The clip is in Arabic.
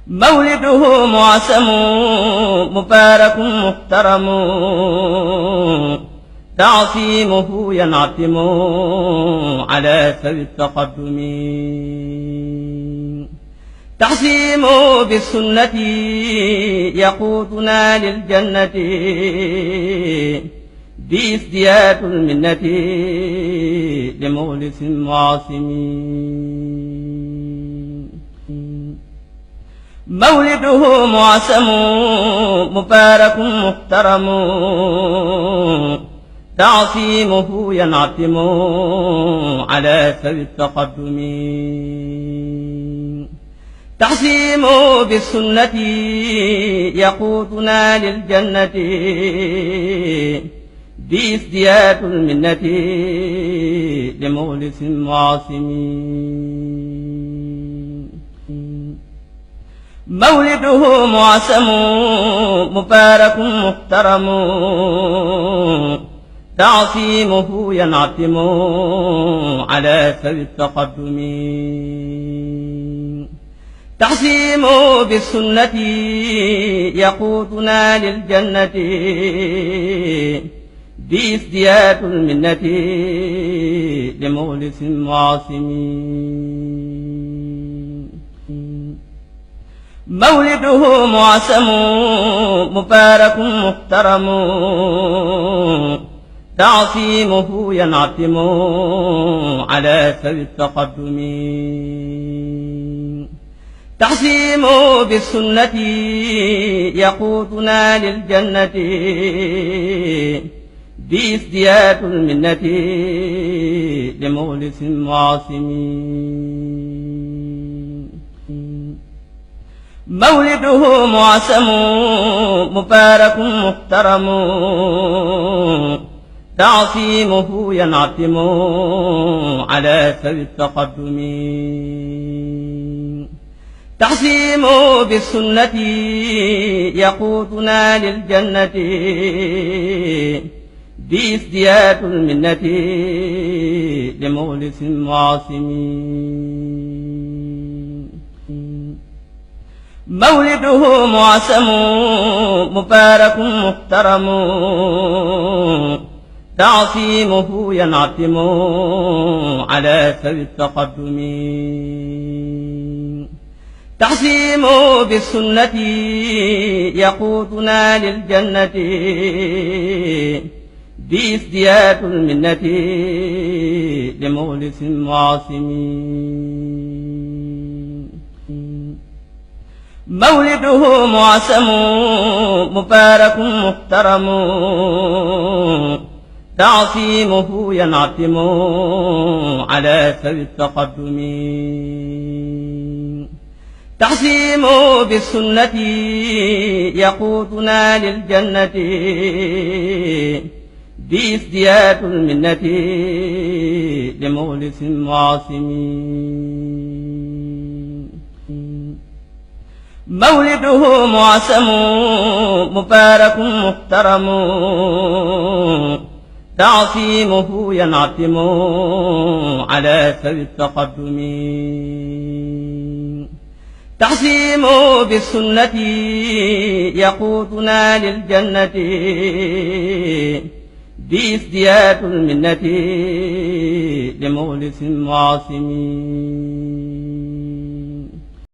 مولده معسم مبارك محترم، تعصيمه ينعتم على ذوي التقدم. تحسيم بالسنة يقودنا للجنة، بازدياد المنة لمخلص معاصم. مولده معسم مبارك محترم، تعصيمه ينعتم على ذوي التقدم. تحسيم بالسنة يقودنا للجنة، بازدياد المنة لمخلص معاصم. مولده معسم مبارك محترم، تعصيمه ينعتم على ذوي التقدم. تحسيم بالسنة يقودنا للجنة، بازدياد المنة لمخلص معاصم. مولده معسم مبارك محترم، تعصيمه ينعتم على ذوي التقدم. تحسيم بالسنة يقودنا للجنة، بازدياد المنة لمخلص معاصم. مولده معسم مبارك محترم، تعصيمه ينعتم على ذوي التقدم. تحسيم بالسنة يقودنا للجنة، بازدياد المنة لمخلص معاصم. مولده معسم مبارك محترم، تعصيمه ينعتم على ذوي التقدم. تحسيم بالسنة يقودنا للجنة، بازدياد المنة لمخلص معاصم. مولده معسم مبارك محترم، تعصيمه ينعتم على ذوي التقدم. تحسيم بالسنة يقودنا للجنة، بازدياد المنة لمخلص معاصم. مولده معسم مبارك محترم، تعصيمه ينعتم على ذوي التقدم. تحسيم بالسنة يقودنا للجنة، بازدياد المنة لمخلص معاصم.